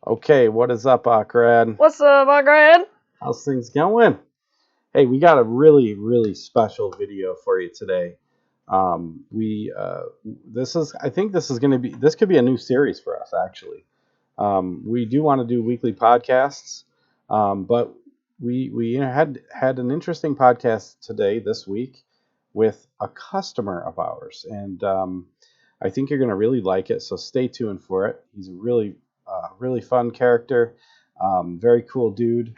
Okay, what is up, Akred? What's up, Akred? How's things going? Hey, we got a really, really special video for you today. I think this could be a new series for us, actually. We do want to do weekly podcasts, but we had an interesting podcast this week, with a customer of ours, and I think you're going to really like it. So stay tuned for it. He's a really fun character, very cool dude,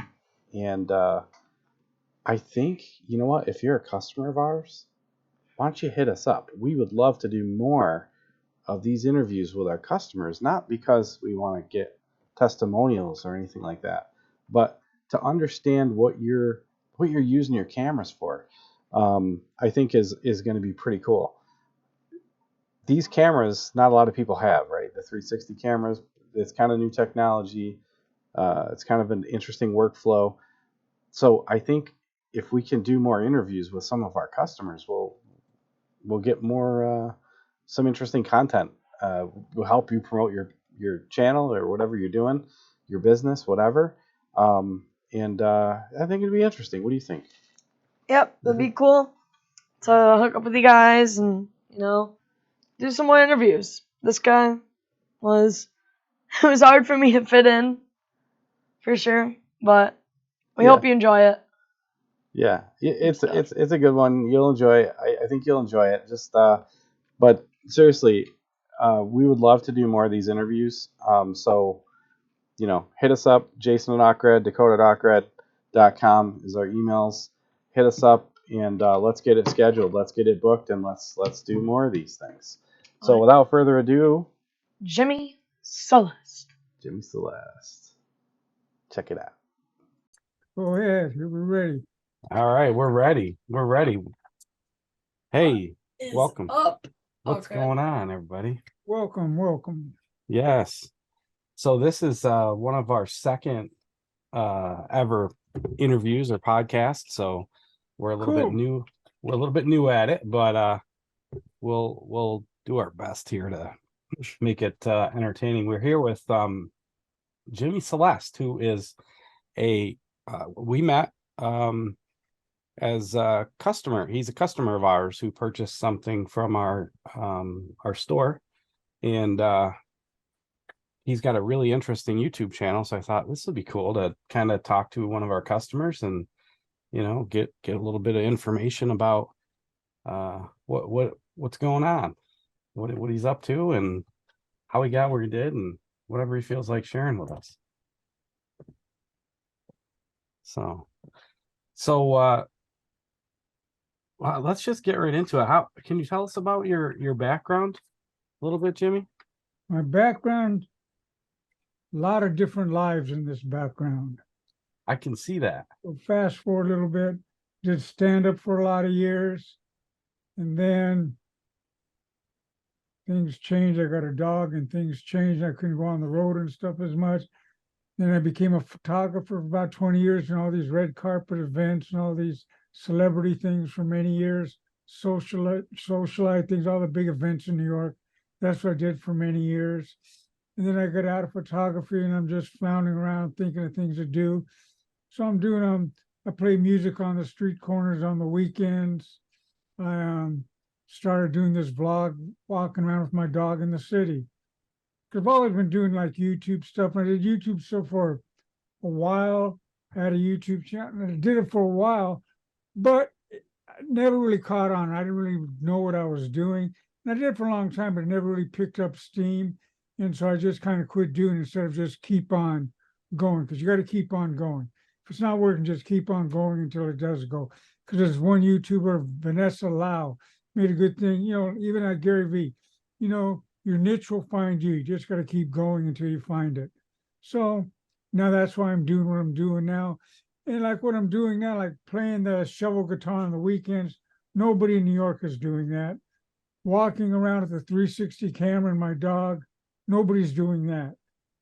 and I think, you know what? If you're a customer of ours, why don't you hit us up? We would love to do more of these interviews with our customers, not because we want to get testimonials or anything like that, but to understand what you're using your cameras for. I think is going to be pretty cool. These cameras, not a lot of people have, right? The 360 cameras, it's kind of new technology. It's kind of an interesting workflow. So I think if we can do more interviews with some of our customers, we'll get more some interesting content. Will help you promote your channel or whatever you're doing, your business, whatever. And I think it'd be interesting. What do you think? Yep, it'd be cool to hook up with you guys and, do some more interviews. This guy it was hard for me to fit in, for sure, but we hope you enjoy it. Yeah, it's a good one. You'll enjoy it. I think you'll enjoy it. But seriously, we would love to do more of these interviews. So, hit us up. Jason at Akred, Dakota@Akred.com is our emails. Hit us up and let's get it scheduled. Let's get it booked, and let's do more of these things. So without further ado, Jimi Celeste. Jimi Celeste. Check it out. Go ahead. We're ready. All right, we're ready. Hey, welcome. What's going on, everybody? Welcome. Yes. So this is one of our second ever interviews or podcasts. So we're a little bit new. We're a little bit new at it, but we'll do our best here to make it entertaining. We're here with Jimi Celeste, who is we met as a customer. He's a customer of ours who purchased something from our store, and he's got a really interesting YouTube channel. So I thought this would be cool to kind of talk to one of our customers and get a little bit of information about what's going on, what he's up to, and how he got where he did, and whatever he feels like sharing with us. So let's just get right into it. How can you tell us about your background a little bit, Jimmy? My background, a lot of different lives in this background. I can see that. So fast forward a little bit, did stand-up for a lot of years, and then things changed. I got a dog and things changed. I couldn't go on the road and stuff as much. Then I became a photographer for about 20 years, and all these red carpet events and all these celebrity things for many years, socialite things, all the big events in New York. That's what I did for many years. And then I got out of photography, and I'm just floundering around thinking of things to do. So I'm doing, I play music on the street corners on the weekends. I started doing this vlog, walking around with my dog in the city. I've always been doing like YouTube stuff. I did YouTube stuff for a while. I had a YouTube channel. I did it for a while, but I never really caught on. I didn't really know what I was doing. And I did it for a long time, but it never really picked up steam. And so I just kind of quit doing it instead of just keep on going, because you got to keep on going. If it's not working, just keep on going until it does go. Because there's one YouTuber, Vanessa Lau, made a good thing. Even at Gary Vee, your niche will find you. You just got to keep going until you find it. So now that's why I'm doing what I'm doing now. And like what I'm doing now, like playing the shovel guitar on the weekends, nobody in New York is doing that. Walking around with a 360 camera and my dog, nobody's doing that.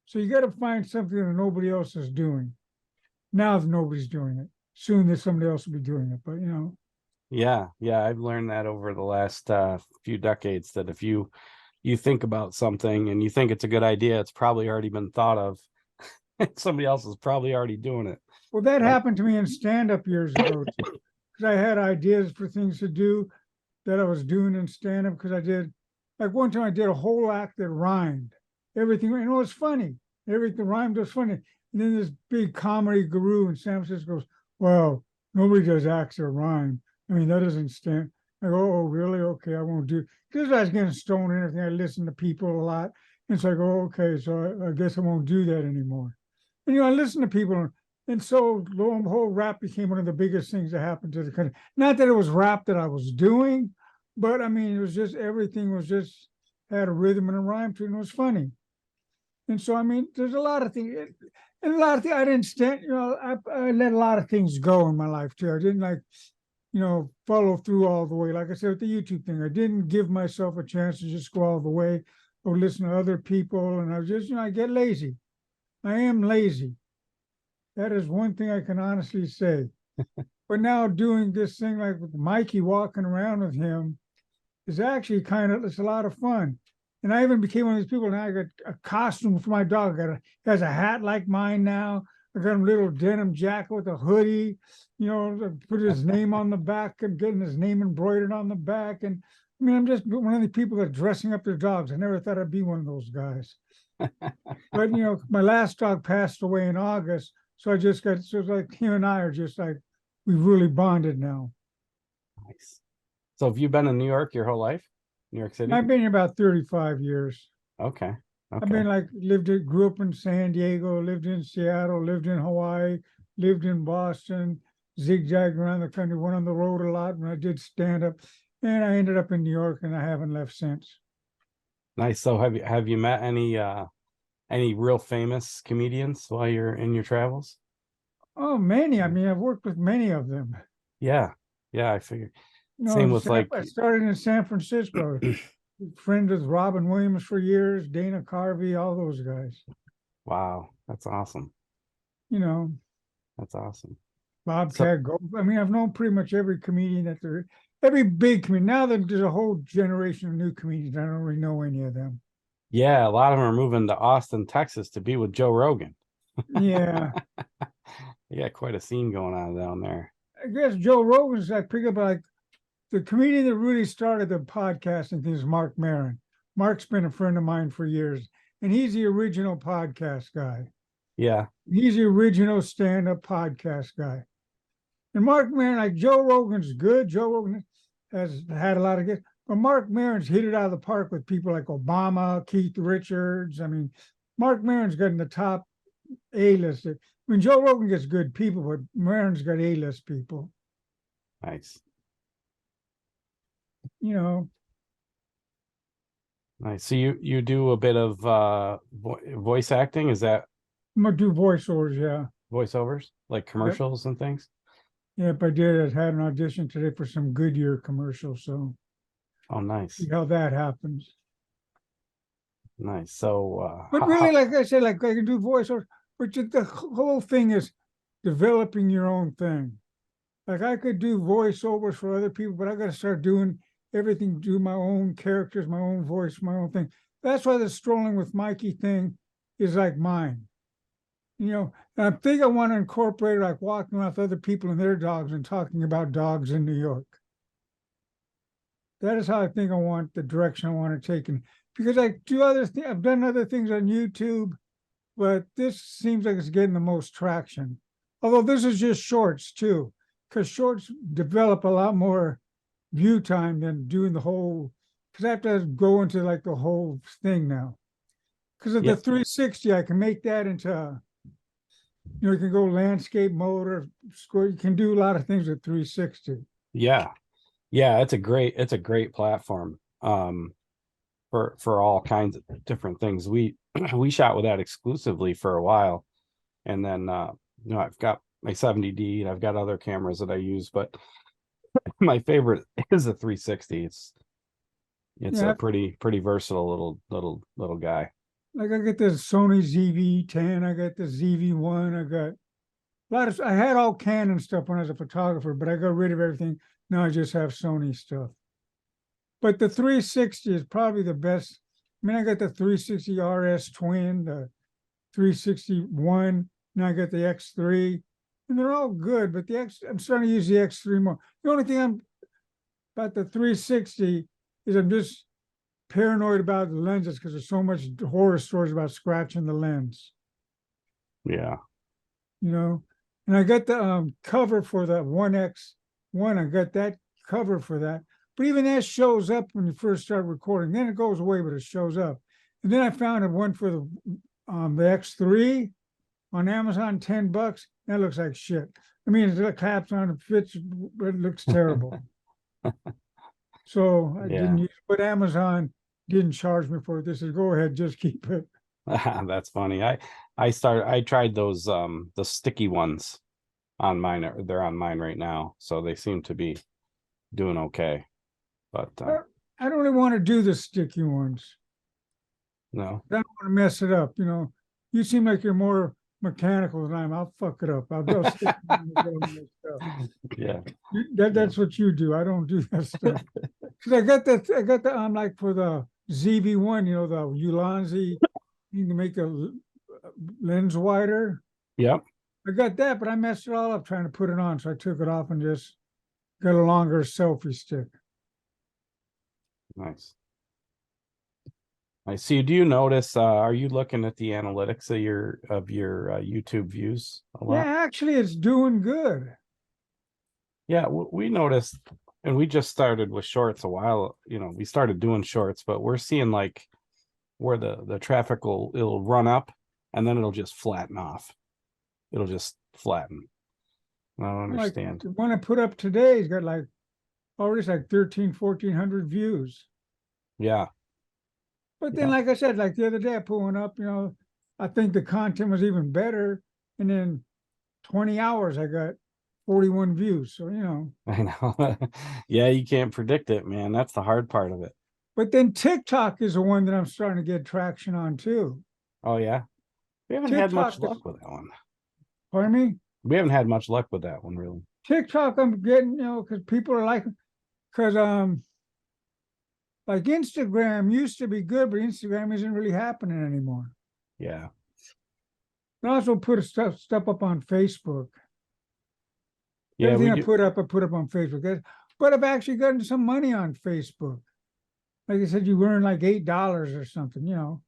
So you got to find something that nobody else is doing. Now that nobody's doing it. Soon that somebody else will be doing it, but Yeah, I've learned that over the last few decades, that if you think about something and you think it's a good idea, it's probably already been thought of Somebody else is probably already doing it. Well, that Right. happened to me in stand-up years ago, because I had ideas for things to do that I was doing in stand-up, because I did, like one time I did a whole act that rhymed. Everything, and it was funny. Everything rhymed was funny. And then this big comedy guru in San Francisco goes, well, nobody does acts that rhyme. I mean, that doesn't stand. I go, oh, really? Okay, I won't do. Because I was getting stoned and everything. I listen to people a lot. And so I go, okay, so I guess I won't do that anymore. And, I listen to people. And so lo and behold, rap became one of the biggest things that happened to the country. Not that it was rap that I was doing, but I mean, it was just everything was just had a rhythm and a rhyme to it, and it was funny. And so, I mean, there's a lot of things, and a lot of things I didn't stand, I let a lot of things go in my life too. I didn't like, follow through all the way. Like I said, with the YouTube thing, I didn't give myself a chance to just go all the way or listen to other people. And I was just, I get lazy. I am lazy. That is one thing I can honestly say. But now doing this thing like with Mikey, walking around with him, is actually it's a lot of fun. And I even became one of these people. Now I got a costume for my dog. He has a hat like mine now. I got him a little denim jacket with a hoodie, put his name on the back and getting his name embroidered on the back. And I mean, I'm just one of the people that are dressing up their dogs. I never thought I'd be one of those guys. But, my last dog passed away in August. So so it's like him and I are just like, we really bonded now. Nice. So have you been in New York your whole life? New York City? I've been here about 35 years. Okay. I've been grew up in San Diego, lived in Seattle, lived in Hawaii, lived in Boston, zigzagged around the country, went on the road a lot when I did stand up, and I ended up in New York, and I haven't left since. Nice. So have you met any real famous comedians while you're in your travels? Oh, many. I mean, I've worked with many of them. Yeah. Yeah, I figured. Same with I started in San Francisco, friend with Robin Williams for years, Dana Carvey, all those guys. Wow, that's awesome. That's awesome. Bobcat Gold. I mean, I've known pretty much every comedian every big comedian. Now that there's a whole generation of new comedians, I don't really know any of them. Yeah, a lot of them are moving to Austin, Texas to be with Joe Rogan. Yeah. Yeah, quite a scene going on down there. I guess Joe Rogan's, I pick up like the comedian that really started the podcasting thing is Mark Maron. Mark's been a friend of mine for years, and he's the original podcast guy. Yeah. He's the original stand-up podcast guy. And Mark Maron, like Joe Rogan's good. Joe Rogan has had a lot of guests, but Mark Maron's hit it out of the park with people like Obama, Keith Richards. I mean, Mark Maron's got in the top A-list. I mean, Joe Rogan gets good people, but Maron's got A-list people. Nice. Nice. So you do a bit of voice acting? Is that? I'm gonna do voiceovers, yeah. Voiceovers, like commercials and things? Yep, I did. I had an audition today for some Goodyear commercials, so. Oh, nice. See how that happens. Nice. So but really, like I said, like I can do voiceovers, but the whole thing is developing your own thing. Like I could do voiceovers for other people, but I got to start doing everything, do my own characters, my own voice, my own thing. That's why the Strolling with Mikey thing is like mine. And I think I want to incorporate like walking with other people and their dogs and talking about dogs in New York. That is how I think I want the direction I want to take. And because I do other things, I've done other things on YouTube, but this seems like it's getting the most traction. Although this is just shorts too, because shorts develop a lot more view time than doing the whole, because I have to go into like the whole thing now. Because of the 360, I can make that into, you can go landscape mode or score. You can do a lot of things with 360. Yeah. Yeah, it's a great platform for all kinds of different things. We shot with that exclusively for a while. And then I've got my 70D and I've got other cameras that I use, but my favorite is the 360. It's a pretty versatile little guy. Like I get the Sony ZV-10, I got the ZV-1, I got a lot of. I had all Canon stuff when I was a photographer, but I got rid of everything. Now I just have Sony stuff. But the 360 is probably the best. I mean, I got the 360 RS Twin, the 361. Now I got the X3, and they're all good. But I'm starting to use the X3 more. The only thing I'm about the 360 is I'm just paranoid about the lenses because there's so much horror stories about scratching the lens. Yeah. You know, and I got the cover for the 1X1. I got that cover for that. But even that shows up when you first start recording. Then it goes away, but it shows up. And then I found a one for the X3 on Amazon, $10. That looks like shit. I mean, the caps on it fits, but it looks terrible. So I didn't use, but Amazon didn't charge me for it. They said, go ahead, just keep it. That's funny. I tried those the sticky ones on mine. They're on mine right now, so they seem to be doing okay. But I don't really want to do the sticky ones. no. I don't want to mess it up. You know, you seem like you're more mechanical than I am. I'll fuck it up. I'll stick Yeah. That's what you do. I don't do that stuff. Because I got the like for the ZV1, you know, the Ulanzi, you can make a lens wider. Yep. I got that, but I messed it all up trying to put it on. So I took it off and just got a longer selfie stick. Nice. I see. Do you notice? Are you looking at the analytics of your YouTube views a lot? Yeah, actually, it's doing good. Yeah, we noticed, and we just started with shorts a while. You know, we started doing shorts, but we're seeing like where the traffic it'll run up, and then it'll just flatten off. It'll just flatten. I don't understand. Like the one I put up today has got like already it's like 1,400 views. Yeah. But then, like I said, like the other day I put one up, you know, I think the content was even better. And then 20 hours, I got 41 views. So, you know. I know. Yeah, you can't predict it, man. That's the hard part of it. But then TikTok is the one that I'm starting to get traction on too. Oh, yeah? We haven't had much luck with that one. Pardon me? We haven't had much luck with that one, really. TikTok, I'm getting, you know, because people are like, because like Instagram used to be good, but Instagram isn't really happening anymore. Yeah. I also put stuff up on Facebook. Yeah, everything I put up on Facebook. But I've actually gotten some money on Facebook. Like I said, you earn like $8 or something, you know,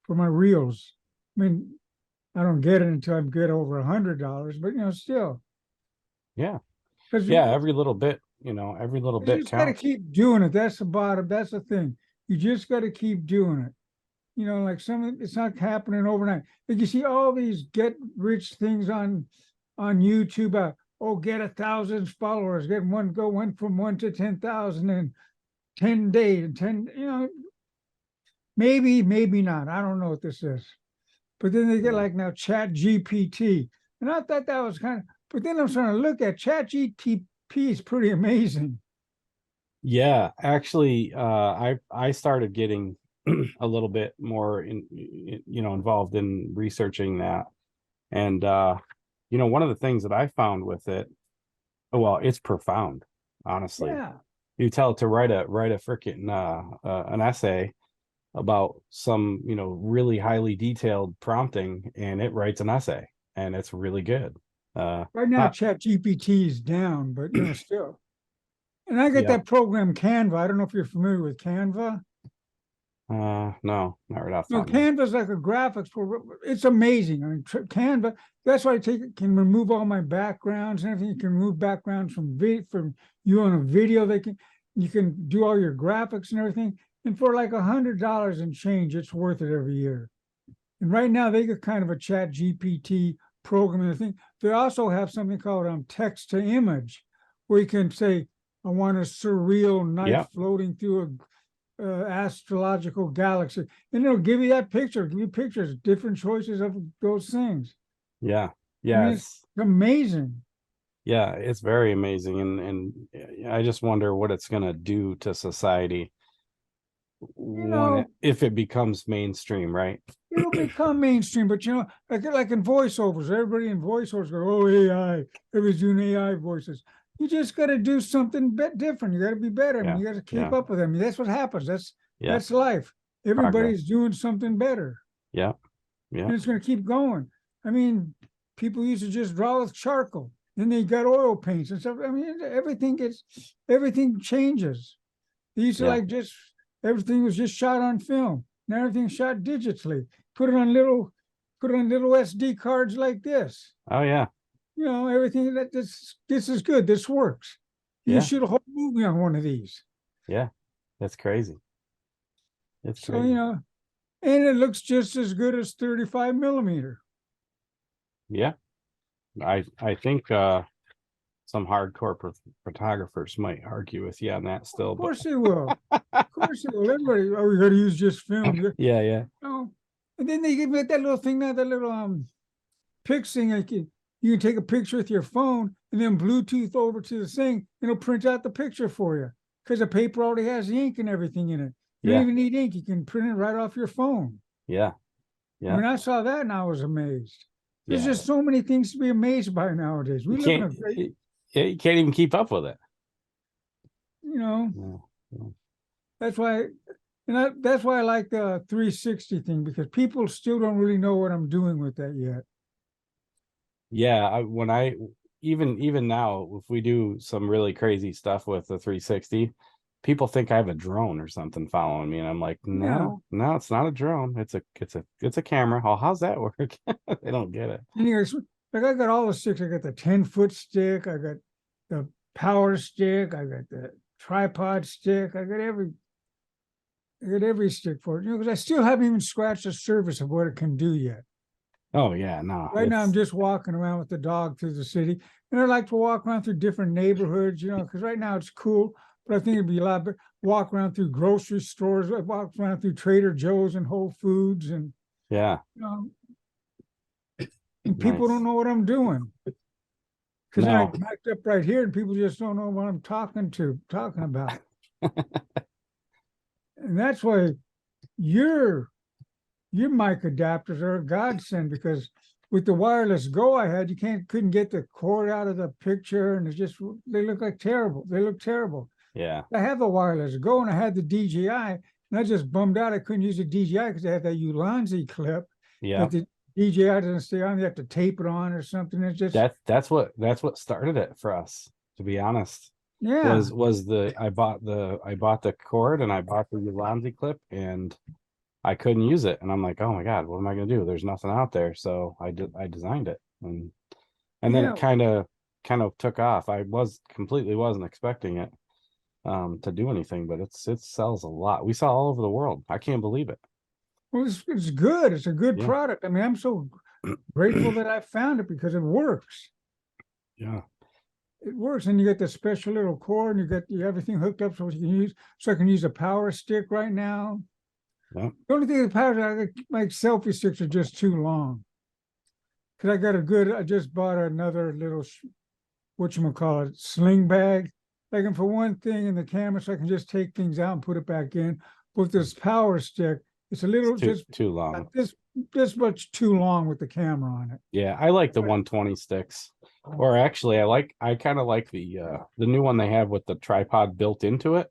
for my reels. I mean, I don't get it until I get over $100, but you know, still. Yeah. Yeah, every little bit, you know, every little bit you just got to counts. keep doing it. That's the bottom. That's the thing. You just got to keep doing it. You know, like it's not happening overnight. Like you see all these get rich things on YouTube. Get 1,000 followers, go from 1 to 10,000 in 10 days, and 10, you know, maybe not. I don't know what this is. But then they get like now Chat GPT. And I thought that was kind of, but then I'm starting to look at Chat GPT is pretty amazing. Yeah, actually, I started getting a little bit more involved in researching that. And you know, one of the things that I found with it, well, it's profound, honestly. Yeah. You tell it to write a freaking an essay about some, you know, really highly detailed prompting, and it writes an essay, and it's really good. Right now, Chat GPT is down, but you know, still. And I got that program Canva. I don't know if you're familiar with Canva. No, not right off. No, Canva's like a graphics program. It's amazing. I mean, Canva. That's why I can remove all my backgrounds and everything. You can remove backgrounds from you on a video. You can do all your graphics and everything. And for like $100 and change, it's worth it every year. And right now they got kind of a Chat GPT program and thing. They also have something called text to image, where you can say, I want a surreal night floating through a astrological galaxy, and it'll give you that picture, give you pictures, different choices of those things. Yeah. I mean, it's amazing. Yeah, it's very amazing, and I just wonder what it's going to do to society if it becomes mainstream, right? It'll become mainstream, but you know, like in voiceovers, everybody in voiceovers go, oh, AI, everybody's doing AI voices. You just got to do something different. You got to be better. I mean, you got to keep up with them. I mean, that's what happens. That's life. Everybody's doing something better. Yeah. Yeah. And it's going to keep going. I mean, people used to just draw with charcoal. Then they got oil paints and stuff. I mean, everything changes. They used to Yeah. like just, everything was just shot on film. Now everything's shot digitally. Put it on little SD cards like this. Oh yeah. You know, everything that this is good. This works. You Yeah. can shoot a whole movie on one of these. Yeah. That's crazy. It's So, crazy. you know, and it looks just as good as 35 millimeter. Yeah. I think some hardcore photographers might argue with you on that still, Of course they will. Of course they will. Everybody, oh, you got to use just film. yeah. Oh, and then they give me that little thing now, that little pics thing. Like you can take a picture with your phone and then Bluetooth over to the thing, and it'll print out the picture for you because the paper already has the ink and everything in it. You don't even need ink; you can print it right off your phone. Yeah. I mean, I saw that and I was amazed. There's Yeah. just so many things to be amazed by nowadays. We You live in a can't. great, You can't even keep up with it. you know. Yeah. That's why, that's why I like the 360 thing, because people still don't really know what I'm doing with that yet. Yeah, when I even now, if we do some really crazy stuff with the 360, people think I have a drone or something following me, and I'm like, no, it's not a drone. It's a camera. Oh, how's that work? They don't get it. Anyways, like I got all the sticks. I got the 10-foot stick. I got the power stick. I got the tripod stick. I got every stick for it. You know, because I still haven't even scratched the surface of what it can do yet. Oh yeah, no. Right now, I'm just walking around with the dog through the city, and I like to walk around through different neighborhoods. You know, because right now it's cool, but I think it'd be a lot better. Walk around through grocery stores. I walk around through Trader Joe's and Whole Foods, and yeah. you know, and people don't know what I'm doing. Because No. I backed up right here, and people just don't know what I'm talking about. And that's why your mic adapters are a godsend, because with the wireless Go I had, you couldn't get the cord out of the picture, and they look like terrible. They look terrible. Yeah. I have the wireless Go and I had the DJI, and I just bummed out I couldn't use the DJI because I had that Ulanzi clip. Yeah. But the DJI doesn't stay on. You have to tape it on or something. It's just that's what started it for us, to be honest. Yeah. Was I bought the cord and I bought the Ulanzi clip, and I couldn't use it, and I'm like, oh my god, what am I gonna do? There's nothing out there, so I designed it, and then it kind of took off. I completely wasn't expecting it to do anything, but it sells a lot. We sell all over the world. I can't believe it. Well, it's good. It's a good product. I mean, I'm so grateful that I found it, because it works. Yeah. It works, and you get the special little cord, and you everything hooked up so you can use. So I can use a power stick right now. Yeah. The only thing with power, my selfie sticks are just too long. Because I just bought another little, whatchamacallit, sling bag. I can put one thing in the camera, so I can just take things out and put it back in. With this power stick, it's a little too long. This much too long with the camera on it. Yeah, I like the 120 sticks. Or actually, I kind of like the new one they have with the tripod built into it.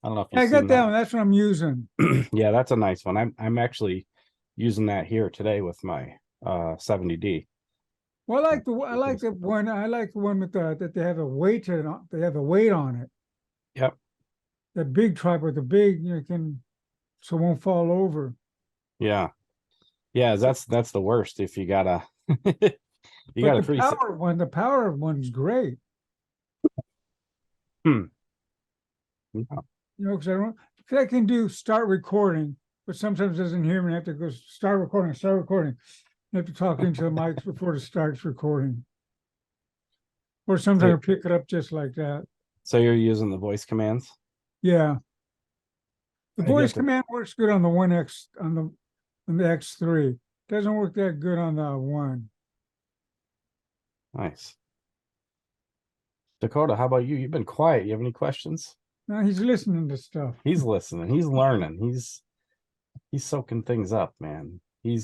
I don't know if you've I got seen that one. That's what I'm using. Yeah, that's a nice one. I'm actually using that here today with my 70D. Well, I like the one with that they have a weight on it. Yep. The big tripod, the big, so it won't fall over. Yeah. Yeah, that's the worst if you gotta you But got the power one's great. Yeah. Because I can start recording, but sometimes it doesn't hear me. I have to go start recording. I have to talk into the mics before it starts recording. Or sometimes I pick it up just like that. So you're using the voice commands? Yeah. The voice command works good on the 1X, on the X3. Doesn't work that good on the 1. Nice. Dakota, how about you? You've been quiet. You have any questions? No, he's listening to stuff. He's listening. He's learning. He's soaking things up, man. He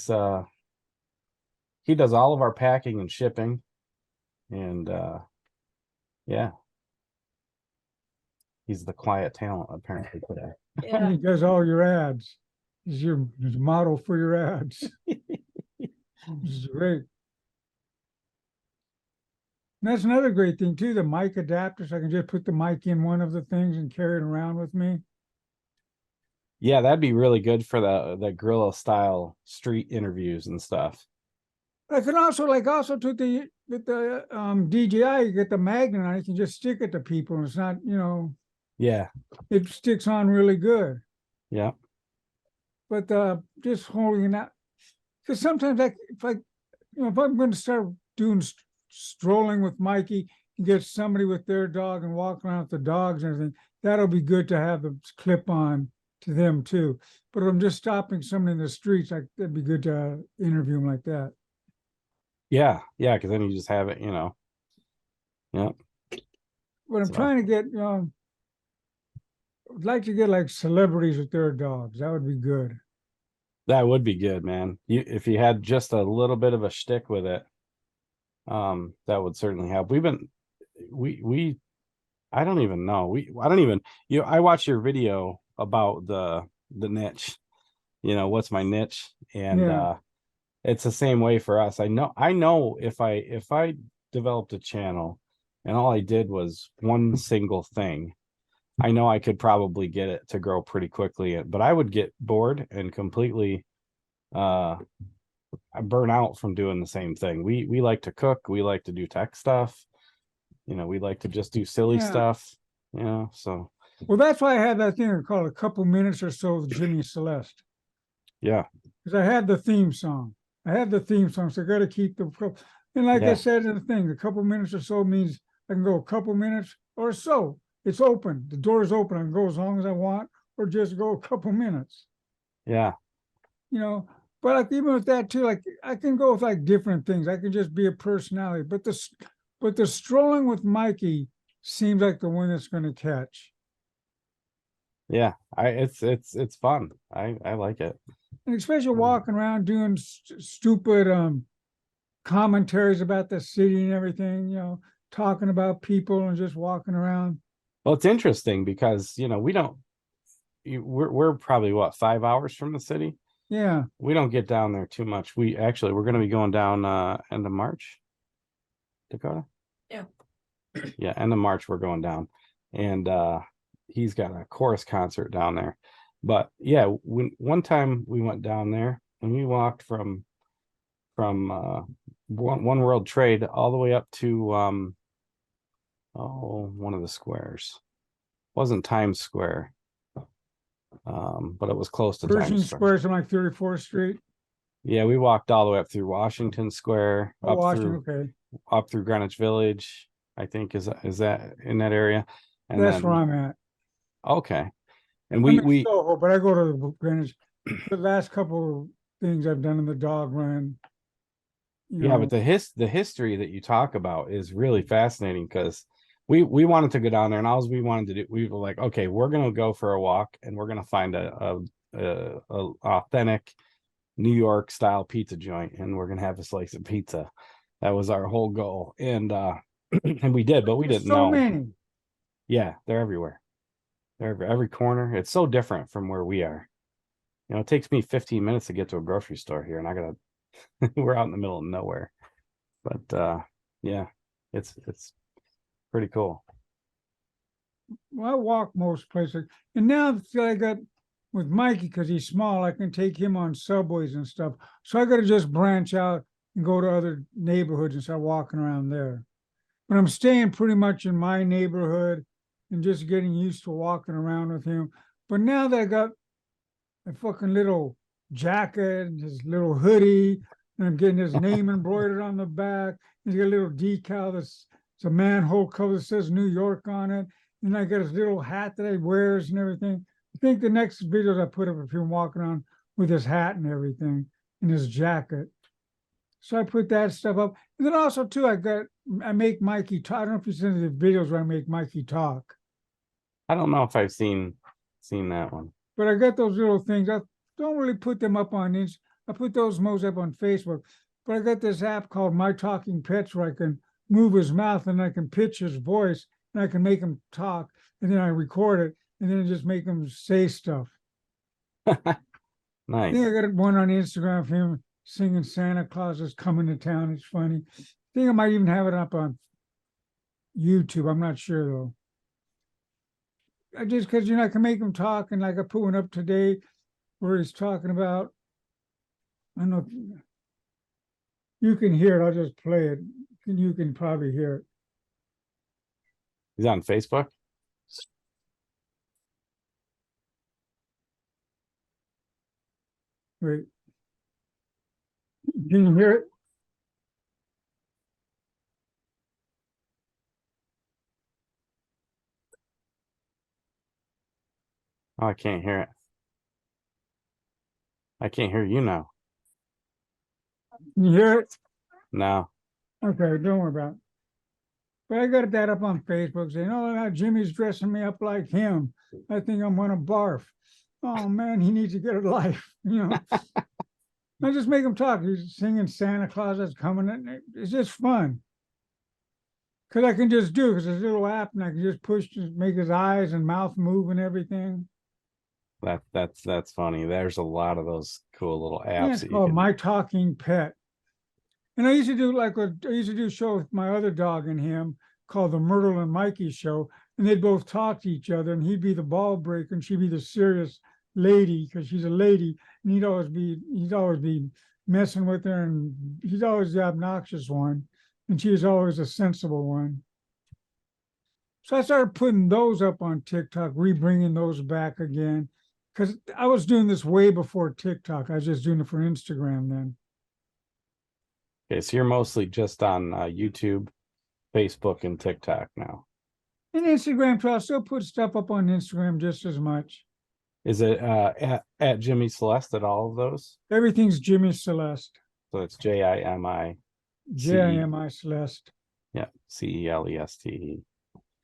does all of our packing and shipping, and yeah, he's the quiet talent apparently today. Yeah. He does all your ads. He's your model for your ads. This is great. And that's another great thing too, the mic adapter, so I can just put the mic in one of the things and carry it around with me. Yeah, that'd be really good for the guerrilla style street interviews and stuff. I can also with the DJI, you get the magnet on it, you can just stick it to people and it's not, Yeah, it sticks on really good. yeah. But just holding it out, because sometimes if I'm going to start doing strolling with Mikey and get somebody with their dog and walk around with the dogs and everything, that'll be good to have the clip on to them too. But if I'm just stopping somebody in the streets, that'd be good to interview them like that. Yeah, because then you just have it, Yeah. But I'm So- trying to get, I'd like to get like celebrities with their dogs. That would be good. That would be good, man. If you had just a little bit of a shtick with it, that would certainly help. I don't even know. I watch your video about the niche, what's my niche? And Yeah. it's the same way for us. I know if I developed a channel and all I did was one single thing, I know I could probably get it to grow pretty quickly, but I would get bored and completely burn out from doing the same thing. We like to cook, we like to do tech stuff, we like to just do silly stuff, so Well, that's why I had that thing called A Couple Minutes or So with Jimi Celeste. yeah. Because I had the theme song. So I got to keep and like I said in the thing, a couple minutes or so means I can go a couple minutes or so. It's open. The door is open. I can go as long as I want, or just go a couple minutes. Yeah. But like even with that too, like I can go with like different things. I can just be a personality. But the strolling with Mikey seems like the one that's going to catch. Yeah, it's fun. I like it. And especially walking around doing stupid commentaries about the city and everything, talking about people and just walking around. Well, it's interesting because we're probably 5 hours from the city. Yeah. We don't get down there too much. We're going to be going down end of March, Dakota. Yeah, end of March we're going down, and he's got a chorus concert down there. But yeah, one time we went down there and we walked from One World Trade all the way up to one of the squares. It wasn't Times Square, but it was close to Pershing Times Square, something like 34th Street. Yeah, we walked all the way up through Washington Square, up through Greenwich Village. I think is that in that area, and that's where I'm at. Okay, and I'm in Soho, but I go to Greenwich. The last couple of things I've done in the dog run. But the history that you talk about is really fascinating because we wanted to go down there, and all we wanted to do, we were like, okay, we're gonna go for a walk, and we're gonna find a authentic New York style pizza joint, and we're gonna have a slice of pizza. That was our whole goal, and and we did, but we didn't know. So many. Yeah, they're everywhere. They're every corner. It's so different from where we are. It takes me 15 minutes to get to a grocery store here, and I gotta. We're out in the middle of nowhere, but yeah, it's pretty cool. Well, I walk most places, and now I got with Mikey because he's small. I can take him on subways and stuff. So I got to just branch out and go to other neighborhoods and start walking around there. But I'm staying pretty much in my neighborhood and just getting used to walking around with him. But now that I got a fucking little jacket and his little hoodie, and I'm getting his name embroidered on the back. He's got a little decal it's a manhole cover that says New York on it. And I got his little hat that he wears and everything. I think the next videos I put up of him walking around with his hat and everything and his jacket. So I put that stuff up. And then also too, I make Mikey talk. I don't know if you've seen the videos where I make Mikey talk. I don't know if I've seen that one. But I got those little things. I don't really put them up on Insta. I put those most up on Facebook. But I got this app called My Talking Pets where I can move his mouth and I can pitch his voice and I can make him talk. And then I record it and then I just make him say stuff. I think I Nice. got one on Instagram of him singing Santa Claus is coming to town. It's funny. I think I might even have it up on YouTube. I'm not sure though. I just because I can make him talk, and like I put one up today where he's talking about. I don't know if you can hear it. I'll just play it. You can probably hear it. He's on Facebook. Wait, can you hear it? Oh, I can't hear it. I can't hear you now. Can you hear it? No. Okay, don't worry about it. But I got that up on Facebook saying, oh, now Jimmy's dressing me up like him. I think I'm gonna barf. Oh man, he needs to get a life. I just make him talk. He's singing Santa Claus is coming. And it's just fun. Cause I can just do it because there's a little app and I can just push, just make his eyes and mouth move and everything. That's funny. There's a lot of those cool little Yeah, apps it's that you called can. My Talking Pet. And I used to do a show with my other dog and him called the Myrtle and Mikey Show, and they'd both talk to each other, and he'd be the ball breaker, and she'd be the serious lady because she's a lady, and he'd always be messing with her, and he's always the obnoxious one, and she was always a sensible one. So I started putting those up on TikTok, rebringing those back again, because I was doing this way before TikTok. I was just doing it for Instagram then. Okay, so you're mostly just on YouTube, Facebook, and TikTok now. And Instagram too. I still put stuff up on Instagram just as much. Is it at Jimi Celeste at all of those? Everything's Jimi Celeste. So it's Jimi. Jimi Celeste. Yeah, Celeste.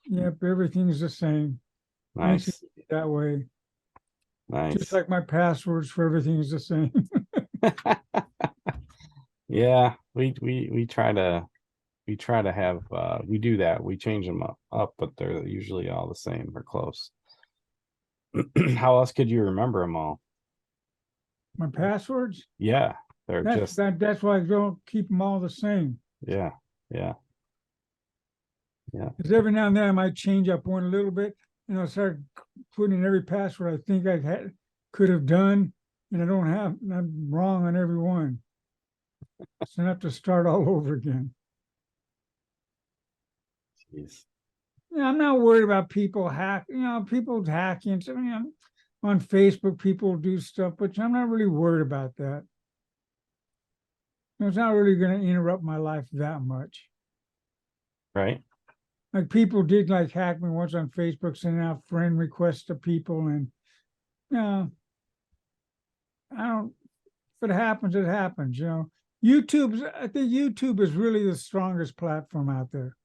Yep, everything's the same. Makes Nice, it that way. Just nice. like my passwords for everything is the same. Yeah, we try to have we do that. We change them up, but they're usually all the same or close. How else could you remember them all? My passwords? Yeah, they're just That's why I don't keep them all the same. yeah. Because every now and then I might change up one a little bit, and I'll start putting in every password I think could have done, and I'm wrong on every one. So I have to start all over again. Jeez. Yeah, I'm not worried about people people hacking. So, on Facebook, people do stuff, but I'm not really worried about that. It's not really going to interrupt my life that much. Right? Like people did like hack me once on Facebook, sending out friend requests to people, and I don't. If it happens, it happens. I think YouTube is really the strongest platform out there.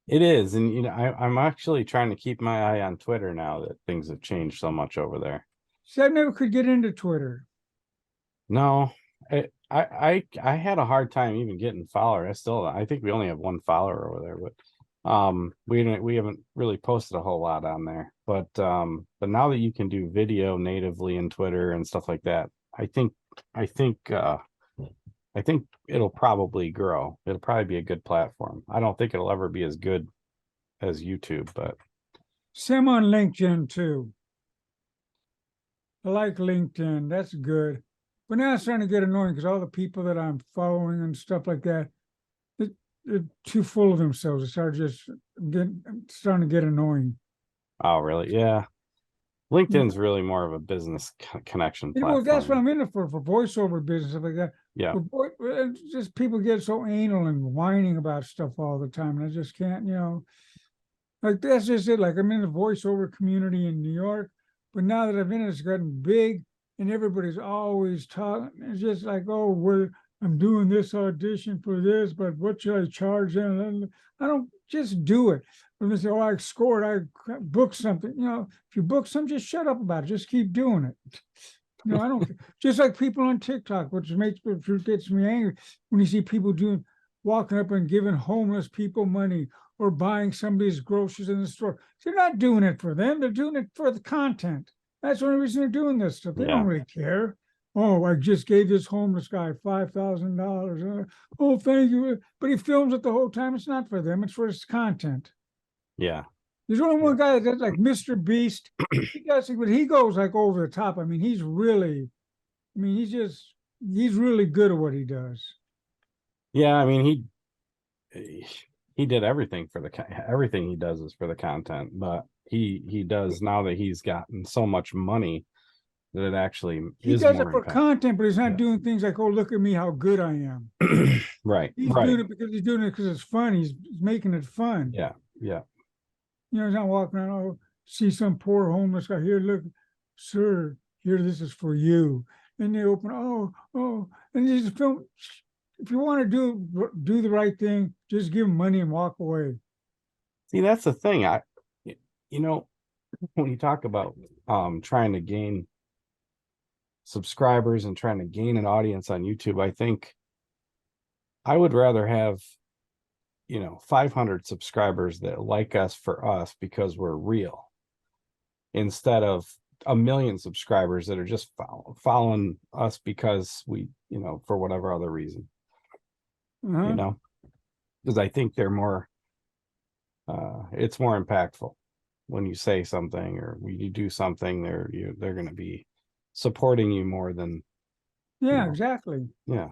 It is, and I'm actually trying to keep my eye on Twitter now that things have changed so much over there. See, I never could get into Twitter. No, I had a hard time even getting followers. I think we only have one follower over there, but we haven't really posted a whole lot on there. But now that you can do video natively in Twitter and stuff like that, I think it'll probably grow. It'll probably be a good platform. I don't think it'll ever be as good as YouTube, but Same on LinkedIn too. I like LinkedIn. That's good. But now it's starting to get annoying because all the people that I'm following and stuff like that, they're too full of themselves. It's starting to get annoying. oh really? Yeah. LinkedIn's really more of a business connection Well, that's what platform. I'm in it for voiceover business, stuff like that. Yeah. It's just people get so anal and whining about stuff all the time. And I just can't, like that's just it. Like I'm in the voiceover community in New York, but now that I've been in it, it's gotten big and everybody's always talking. It's just like, oh, I'm doing this audition for this, but what should I charge them? I don't just do it. When they say, oh, I scored, I booked something. If you book something, just shut up about it. Just keep doing it. I don't just like people on TikTok, which gets me angry when you see people walking up and giving homeless people money or buying somebody's groceries in the store. They're not doing it for them. They're doing it for the content. That's the only reason they're doing this stuff. They Yeah. don't really care. Oh, I just gave this homeless guy $5,000. Oh, thank you. But he films it the whole time. It's not for them. It's for his content. Yeah. There's only one Yeah. guy that's like Mr. Beast. He does, but he goes like over the top. I mean, he's really, I mean, he's really good at what he does. Yeah. I mean, he did everything for everything he does is for the content, but he does now that he's gotten so much money that it actually He is does it more for impact. content, but he's not Yeah. doing things like, oh, look at me, how good I am. Right. He's Right. doing it because he's doing it because it's fun. He's making it fun. Yeah. Yeah. You know, he's not walking around, oh, see some poor homeless guy here, look, sir, here, this is for you. And they open, oh, and you just film. If you want to do the right thing, just give them money and walk away. See, that's the thing. You know, when you talk about trying to gain subscribers and trying to gain an audience on YouTube, I think I would rather have 500 subscribers that like us for us because we're real, instead of 1 million subscribers that are just following us because we, for whatever other reason, Uh-huh. because I think they're more it's more impactful when you say something or when you do something. They're going to be supporting you more than Yeah, exactly. yeah.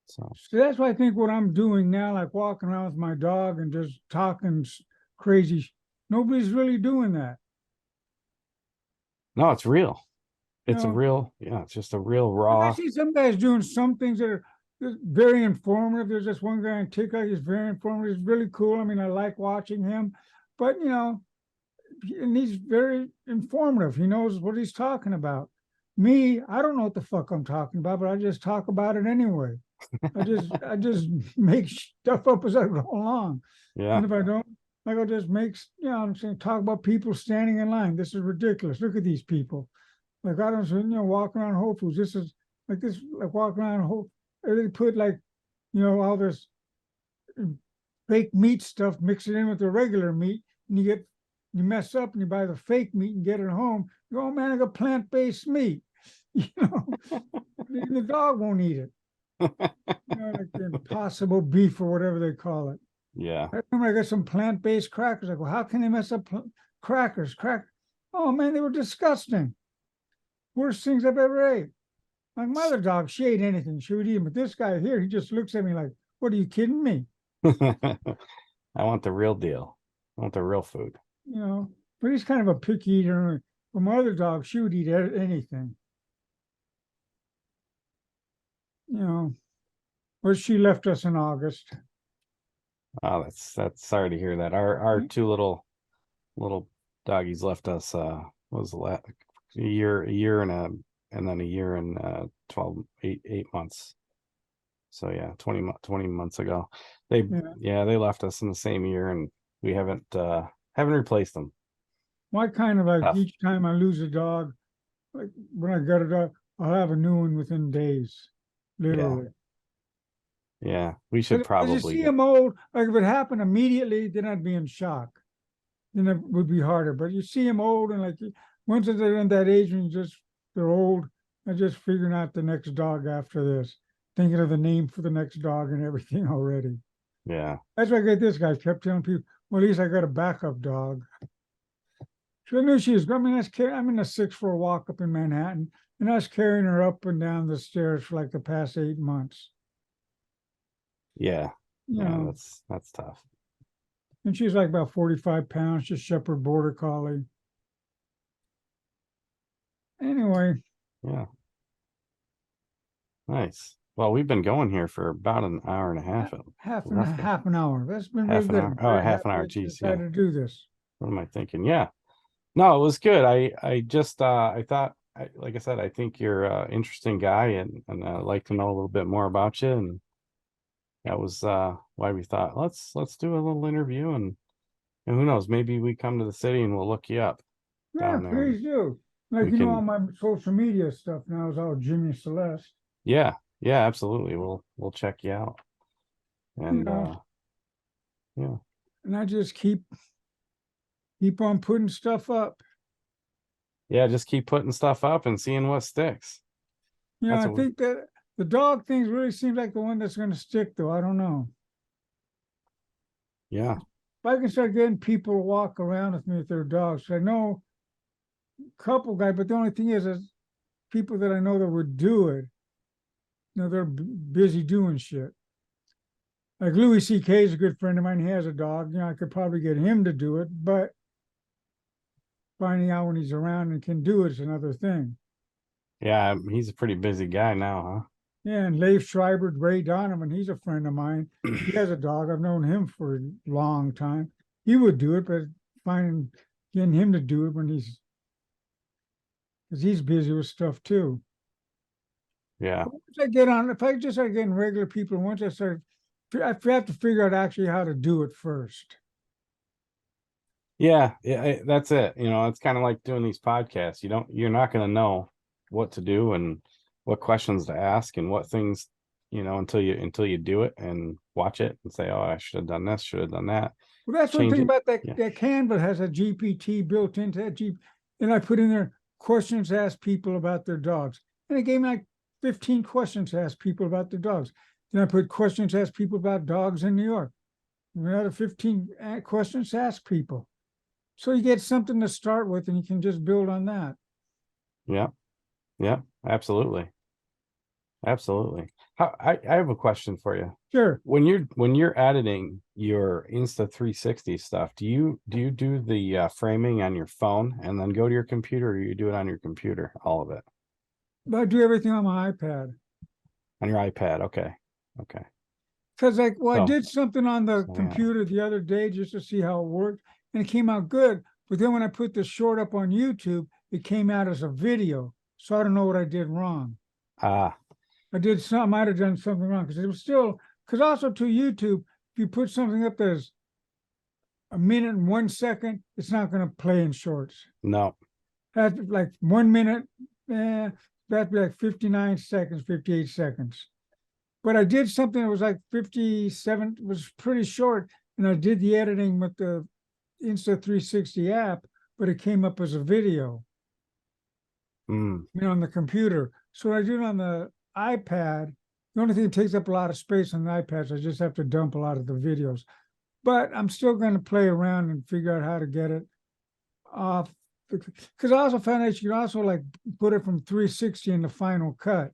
So that's why I think what I'm doing now, like walking around with my dog and just talking crazy, nobody's really doing that. no, it's real. It's You a know, real, it's just a real like I raw. see some guys doing some things that are very informative. There's this one guy on TikTok, he's very informative. He's really cool. I mean, I like watching him, but and he's very informative. He knows what he's talking about. Me, I don't know what the fuck I'm talking about, but I just talk about it anyway. I just make stuff up as I go along. Yeah. And if I don't, like I'll just I'm saying, talk about people standing in line. This is ridiculous. Look at these people. Like I don't, walking around Whole Foods. This is like this, like walking around Whole. They put like, all this fake meat stuff, mix it in with the regular meat, and you mess up and you buy the fake meat and get it home. You go, oh man, I got plant-based meat. The dog won't eat it. Like the impossible beef or whatever they call it. Yeah. I remember I got some plant-based crackers. I go, how can they mess up crackers? Oh man, they were disgusting. Worst things I've ever ate. My mother dog, she ate anything. She would eat them. But this guy here, he just looks at me like, what are you kidding me? I want the real deal. I want the real food. But he's kind of a picky eater. But my other dog, she would eat anything. But she left us in August. Oh, that's sorry to hear that. Our two little doggies left us was a year and then a year and 8 months. So yeah, 20 months ago. They left us in the same year, and we haven't replaced them. My kind of like each time I lose a dog, like when I got a dog, I'll have a new one within days. Literally. Yeah, we should probably. You see them old, like if it happened immediately, then I'd be in shock. Then it would be harder. But you see them old, and like once they're in that age, and they're old, I'm just figuring out the next dog after this, thinking of the name for the next dog and everything already. Yeah, that's why I get this guy kept telling people, well, at least I got a backup dog. She knew she was. I mean, I'm in a 6 for a walk up in Manhattan, and I was carrying her up and down the stairs for like the past 8 months. Yeah, that's tough. And she's like about 45 pounds, just Shepherd Border Collie. Anyway. Yeah. Nice. Well, we've been going here for about an hour and a half. Half an hour. That's been really good. Oh, half an hour. Geez, yeah. To do this. What am I thinking? Yeah. No, it was good. I just I thought, like I said, I think you're an interesting guy, and I'd like to know a little bit more about you, and that was why we thought let's do a little interview, and who knows, maybe we come to the city and we'll look you up. Yeah, please do. Like all my social media stuff now is all Jimi Celeste. Yeah, absolutely. We'll check you out. And yeah. And I just keep on putting stuff up. Yeah, just keep putting stuff up and seeing what sticks. You know, That's I what think that the dog things really seems like the one that's going to stick, though. I don't know. Yeah. If I can start getting people to walk around with me with their dogs, I know a couple guys, but the only thing is people that I know that would do it, you know, they're busy doing shit. Like Louis C.K. is a good friend of mine. He has a dog. You know, I could probably get him to do it, but finding out when he's around and can do it is another thing. Yeah, he's a pretty busy guy now, Yeah, and Leif Schreiber, Ray Donovan, he's a friend of mine. huh? He has a dog. I've known him for a long time. He would do it, but finding getting him to do it when because he's busy with stuff too. Yeah. Once I get on, if I just start getting regular people, once I start, I have to figure out actually how to do it first. Yeah, that's it. You know, it's kind of like doing these podcasts. You're not going to know what to do and what questions to ask and what things, you know, until you do it and watch it and say, oh, I should have done this, should have done that. Well, that's one Change thing it. about that. Yeah. That Canva has a GPT built into that and I put in there questions to ask people about their dogs, and it gave me like 15 questions to ask people about their dogs. Then I put questions to ask people about dogs in New York. Another 15 questions to ask people. So you get something to start with, and you can just build on that. Yeah. Yeah. Absolutely. Absolutely. I have a question for you. Sure. When you're editing your Insta 360 stuff, do you do the framing on your phone and then go to your computer, or you do it on your computer, all of it But I do everything on my iPad. on your iPad? Okay. Okay. Because like, well, I So, did something on the so, yeah. computer the other day just to see how it worked, and it came out good. But then when I put the short up on YouTube, it came out as a video. So I don't know what I did wrong. Ah, I might have done something wrong because it was still, because also to YouTube, if you put something up that's a minute and 1 second, it's not going to play in shorts. no. That's like 1 minute, that'd be like 59 seconds, 58 seconds. But I did something that was like 57, was pretty short, and I did the editing with the Insta 360 app, but it came up as a video, Mm, on the computer. So I do it on the iPad. The only thing that takes up a lot of space on the iPad is I just have to dump a lot of the videos. But I'm still going to play around and figure out how to get it off. Because I also found out you can also like put it from 360 in the Final Cut.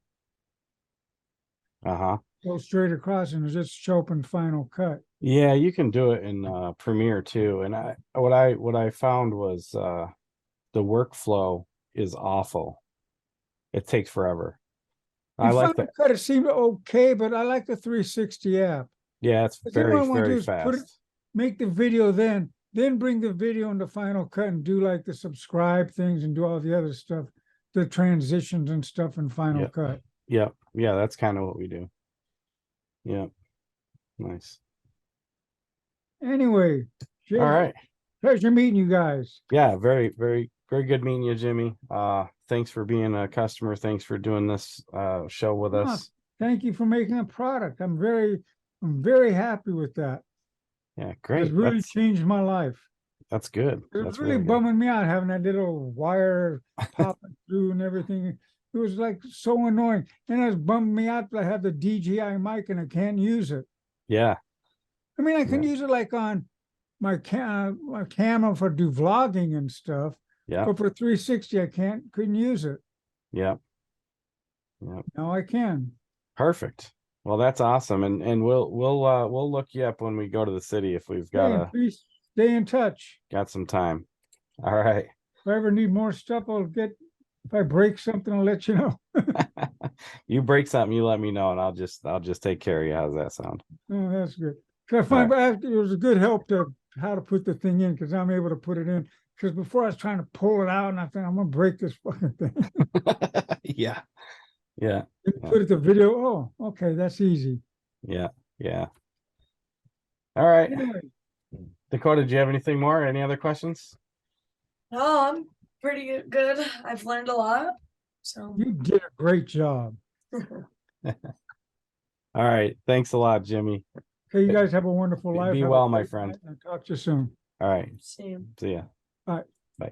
uh-huh. Go straight across and just show up in Final Cut. Yeah, you can do it in Premiere too. And what I found was the workflow is awful. It takes forever. I In like Final that. Cut, it seemed okay, but I like the 360 app. Yeah, it's Because then what I very, want to do very is put it, fast. make the video then bring the video into Final Cut and do like the subscribe things and do all the other stuff, the transitions and stuff in Final Yep. Cut. Yep. Yeah, that's kind of what we do. Yeah. Nice. Anyway, All right. pleasure meeting you guys. Yeah, very, very, very good meeting you, Jimmy. Thanks for being a customer. Thanks for doing this show with Oh, us. thank you for making a product. I'm very happy with that. Yeah, It's great. really changed my life. That's good. It was That's really really good. bumming me out having that little wire popping through and everything. It was like so annoying. And it was bumming me out that I have the DJI mic and I can't use it. Yeah. I mean, I can Yeah. use it like on my camera for do vlogging and stuff, Yeah. but for 360, I couldn't use it. Yeah. Yeah. Now I can. Perfect. Well, that's awesome. And we'll look you up when we go to the city if we've Hey, and please stay in touch. got some time. All right. If I ever need more stuff, if I break something, I'll let you know. You break something, you let me know, and I'll just take care of you. How's that sound? Oh, that's good. Cause I find it was a good help to how to put the thing in because I'm able to put it in. Because before I was trying to pull it out and I think I'm gonna break this fucking thing. Yeah. Yeah. Put it to video. Oh, okay, that's easy. Yeah. Yeah. All right. Anyway, Dakota, do you have anything more? Any other questions? No, I'm pretty good. I've learned a lot. So you did a great job. All right. Thanks a lot, Jimmy. Okay, you guys have a wonderful life. Be Have a well, my great friend. night, and I'll talk to you soon. All right. see you. See ya. Bye. Bye.